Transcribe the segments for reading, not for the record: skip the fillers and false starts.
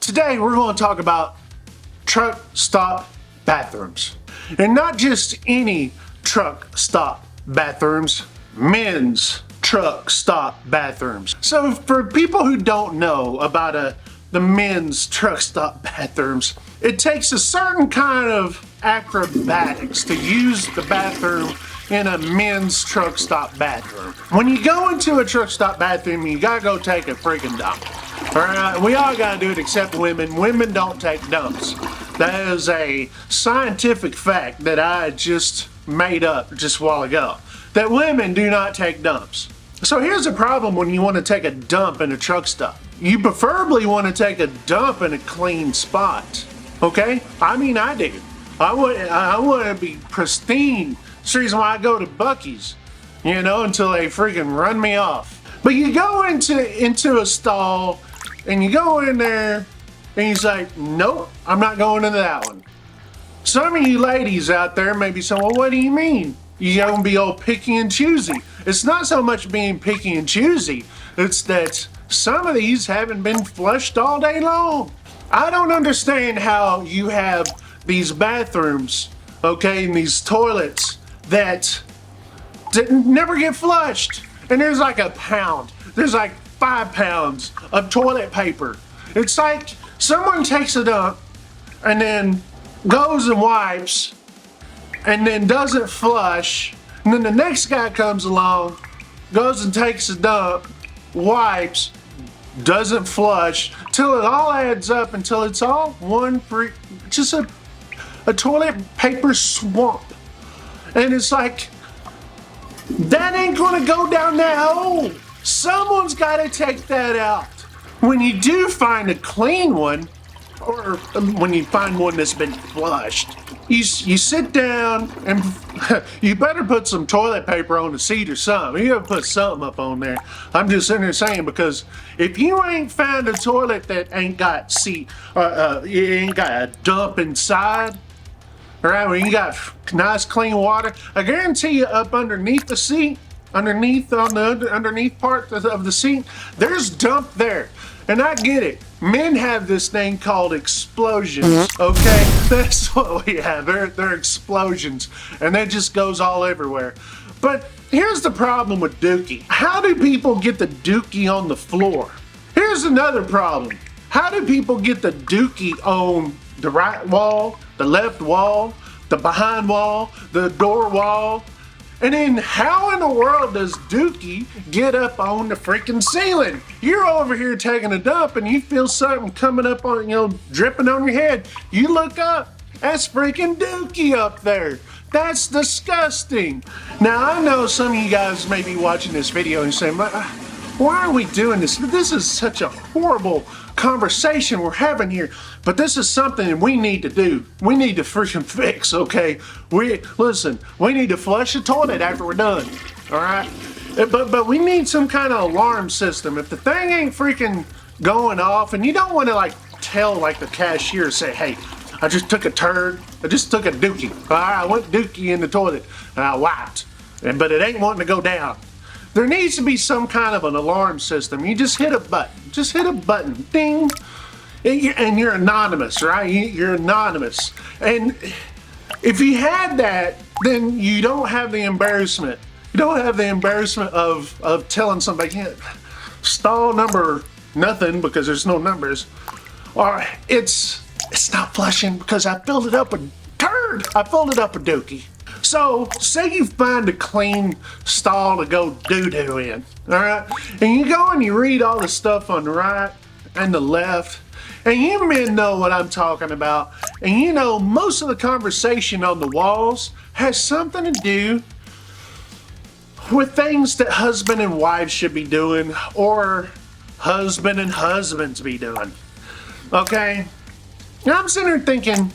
Today we're going to talk about truck stop bathrooms. And not just any truck stop bathrooms, men's truck stop bathrooms. So for people who don't know about the men's truck stop bathrooms, it takes a certain kind of acrobatics to use the bathroom in a men's truck stop bathroom. When you go into a truck stop bathroom, you gotta go take a freaking dump. Alright, we all gotta do it except women. Women don't take dumps. That is a scientific fact that I just made up just a while ago. That women do not take dumps. So here's the problem when you want to take a dump in a truck stop. You preferably want to take a dump in a clean spot. Okay? I mean, I do. I want to be pristine. That's the reason why I go to Buc-ee's, you know, until they freaking run me off. But you go into a stall and you go in there and he's like, nope, I'm not going into that one. Some of you ladies out there may be saying, well, what do you mean? You're gonna be all picky and choosy. It's not so much being picky and choosy, it's that some of these haven't been flushed all day long. I don't understand how you have these bathrooms, okay, and these toilets that never get flushed. And there's like a pound, there's like 5 pounds of toilet paper. It's like someone takes a dump and then goes and wipes and then doesn't flush, and then the next guy comes along, goes and takes a dump, wipes, doesn't flush, till it all adds up until it's all just a toilet paper swamp. And it's like, that ain't gonna go down that hole. Someone's gotta take that out. When you do find a clean one, or when you find one that's been flushed, you sit down and you better put some toilet paper on the seat or something. You gotta put something up on there. I'm just sitting there saying, because if you ain't found a toilet that ain't got you ain't got a dump inside, all right, when you got nice clean water, I guarantee you up underneath the seat, underneath part of the seat, there's dump there. And I get it. Men have this thing called explosions, okay? That's what we have. They're explosions. And that just goes all everywhere. But here's the problem with Dookie. How do people get the Dookie on the floor? Here's another problem. How do people get the Dookie on the right wall, the left wall, the behind wall, the door wall? And then how in the world does Dookie get up on the freaking ceiling? You're over here taking a dump and you feel something coming up on, you know, dripping on your head. You look up, that's freaking Dookie up there. That's disgusting. Now I know some of you guys may be watching this video and saying, why are we doing this? This is such a horrible conversation we're having here, but this is something we need to do. We need to freaking fix, okay? Listen, we need to flush the toilet after we're done, all right? But we need some kind of alarm system. If the thing ain't freaking going off, and you don't want to like tell like the cashier, say, hey, I just took a turd, I just took a Dookie. All right, I went Dookie in the toilet and I wiped, but it ain't wanting to go down. There needs to be some kind of an alarm system. You just hit a button, ding, and you're anonymous, right? You're anonymous. And if you had that, then you don't have the embarrassment. You don't have the embarrassment of telling somebody, yeah, stall number nothing, because there's no numbers, or it's not flushing because I filled it up with turd. I filled it up with Dookie. So, say you find a clean stall to go doo-doo in, all right? And you go and you read all the stuff on the right and the left, and you men know what I'm talking about. And you know most of the conversation on the walls has something to do with things that husband and wives should be doing, or husband and husbands be doing, okay? And I'm sitting here thinking,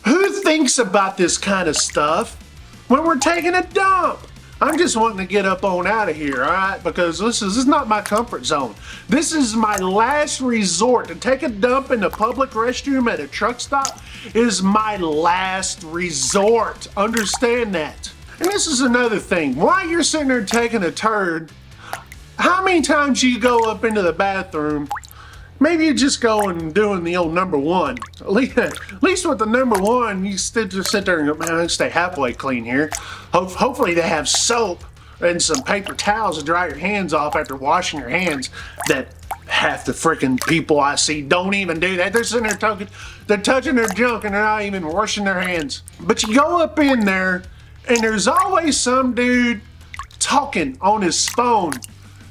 who thinks about this kind of stuff when we're taking a dump? I'm just wanting to get up on out of here, all right? Because this is not my comfort zone. This is my last resort. To take a dump in the public restroom at a truck stop is my last resort. Understand that. And this is another thing. While you're sitting there taking a turd, how many times you go up into the bathroom maybe you just go and doing the old number one. At least with the number one, you just sit there and go, man, I stay halfway clean here. Hopefully they have soap and some paper towels to dry your hands off after washing your hands. That half the freaking people I see don't even do that. They're sitting there they're touching their junk and they're not even washing their hands. But you go up in there and there's always some dude talking on his phone.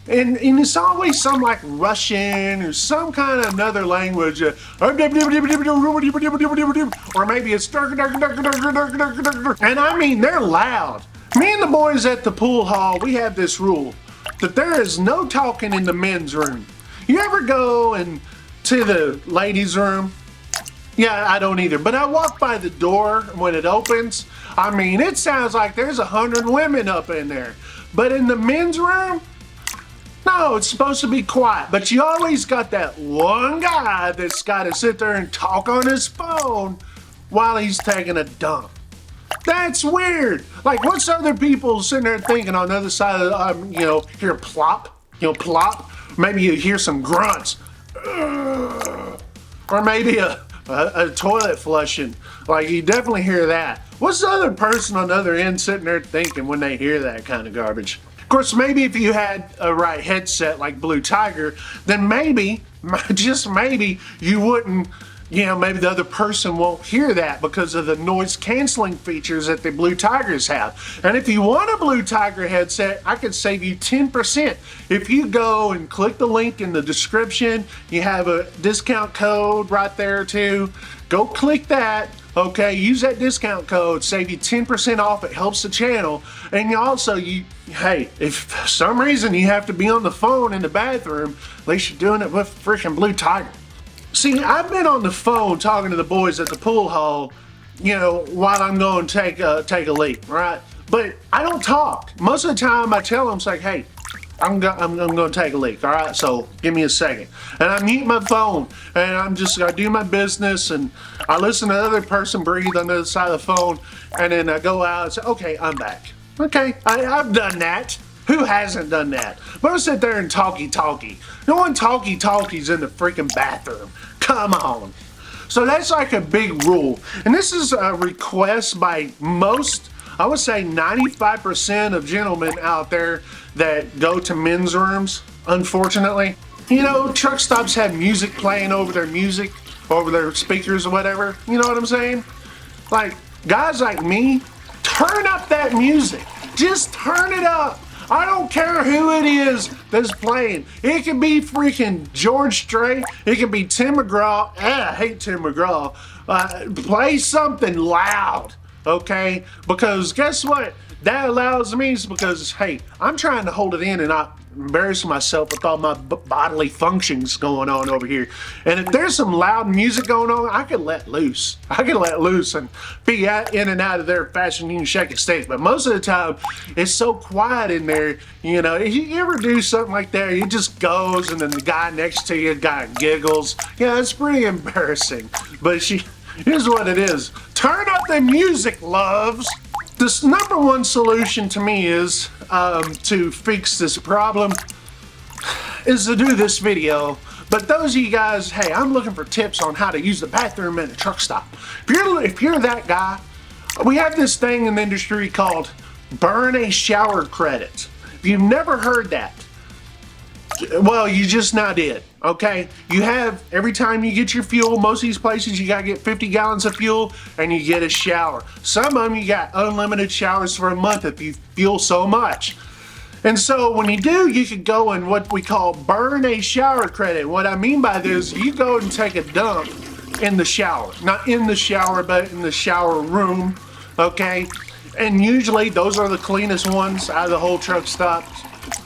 And it's always some like Russian or some kind of another language. Or maybe it's and I mean, they're loud. Me and the boys at the pool hall, we have this rule that there is no talking in the men's room. You ever go to the ladies' room? Yeah, I don't either. But I walk by the door when it opens. I mean, it sounds like there's 100 women up in there. But in the men's room, no, it's supposed to be quiet. But you always got that one guy that's got to sit there and talk on his phone while he's taking a dump. That's weird. Like, what's other people sitting there thinking on the other side of the, hear plop, plop. Maybe you hear some grunts. Or maybe a toilet flushing. Like, you definitely hear that. What's the other person on the other end sitting there thinking when they hear that kind of garbage? Of course, maybe if you had a right headset like Blue Tiger, then maybe, just maybe, you wouldn't, maybe the other person won't hear that because of the noise canceling features that the Blue Tigers have. And if you want a Blue Tiger headset, I could save you 10%. If you go and click the link in the description, you have a discount code right there too. Go click that. Okay, use that discount code, save you 10% off. It helps the channel. And hey, if for some reason you have to be on the phone in the bathroom, at least you're doing it with freaking Blue Tiger. See, I've been on the phone talking to the boys at the pool hall, while I'm going to take a leak, right? But I don't talk. Most of the time I tell them, it's like, hey, I'm going to take a leak, all right? So give me a second. And I mute my phone, and I do my business, and I listen to the other person breathe on the other side of the phone, and then I go out and say, okay, I'm back. Okay, I've done that. Who hasn't done that? But I sit there and talkie talkie. No one talkie talkies in the freaking bathroom. Come on. So that's like a big rule. And this is a request by most, I would say 95% of gentlemen out there that go to men's rooms, unfortunately. Truck stops have music playing over their music, over their speakers or whatever. You know what I'm saying? Like, guys like me, turn up that music. Just turn it up. I don't care who it is that's playing. It can be freaking George Strait. It can be Tim McGraw. I hate Tim McGraw. Play something loud, okay? Because guess what? That allows me is because, hey, I'm trying to hold it in and not embarrass myself with all my bodily functions going on over here. And if there's some loud music going on, I could let loose. I could let loose and be in and out of there fast and you can shake a stick. But most of the time, it's so quiet in there. If you ever do something like that, it just goes and then the guy next to you giggles. Yeah, it's pretty embarrassing. But here's what it is. Turn up the music, loves. This number one solution to me is to fix this problem is to do this video. But those of you guys, hey, I'm looking for tips on how to use the bathroom in a truck stop. If you're that guy, we have this thing in the industry called burn a shower credit. If you've never heard that, well, you just now did, okay? You have, every time you get your fuel, most of these places you gotta get 50 gallons of fuel and you get a shower. Some of them you got unlimited showers for a month if you fuel so much. And so when you do, you could go and what we call burn a shower credit. What I mean by this, you go and take a dump in the shower. Not in the shower, but in the shower room, okay? And usually those are the cleanest ones out of the whole truck stop.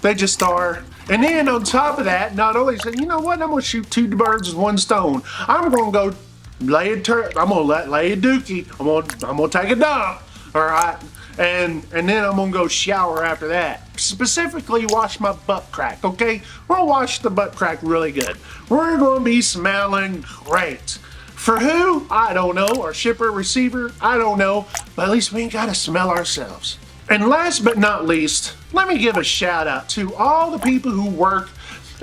They just are. And then on top of that, not only say, you know what, I'm gonna shoot two birds with one stone. I'm gonna go lay a dookie. I'm gonna take a dump, all right? And then I'm gonna go shower after that. Specifically wash my butt crack, okay? We're gonna wash the butt crack really good. We're gonna be smelling great. For who? I don't know. Our shipper, receiver, I don't know. But at least we ain't gotta smell ourselves. And last but not least, let me give a shout out to all the people who work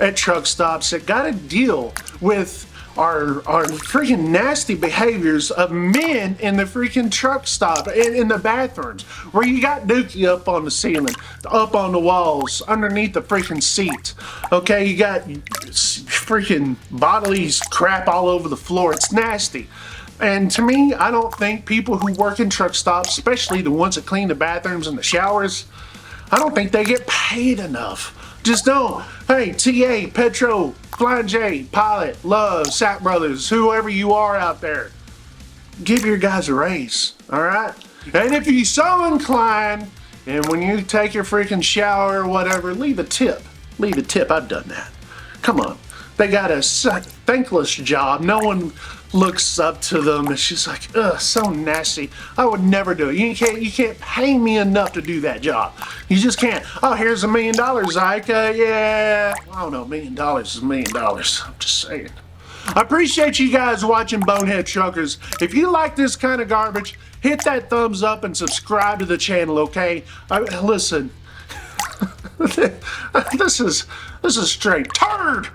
at truck stops that got to deal with our freaking nasty behaviors of men in the freaking truck stop, in the bathrooms, where you got Dookie up on the ceiling, up on the walls, underneath the freaking seats. Okay, you got freaking bodily crap all over the floor. It's nasty. And to me, I don't think people who work in truck stops, especially the ones that clean the bathrooms and the showers, I don't think they get paid enough. Just don't. Hey, TA, Petro, Flying J, Pilot, Love, Sack Brothers, whoever you are out there, give your guys a raise, all right? And if you're so inclined, and when you take your freaking shower or whatever, leave a tip. Leave a tip. I've done that. Come on. They got a thankless job. No one looks up to them. It's just like, ugh, so nasty. I would never do it. You can't pay me enough to do that job. You just can't. Oh, here's $1 million, Ike. Yeah, I don't know, $1 million is $1 million. I'm just saying. I appreciate you guys watching Bonehead Truckers. If you like this kind of garbage, hit that thumbs up and subscribe to the channel, okay? Listen, this is straight turd.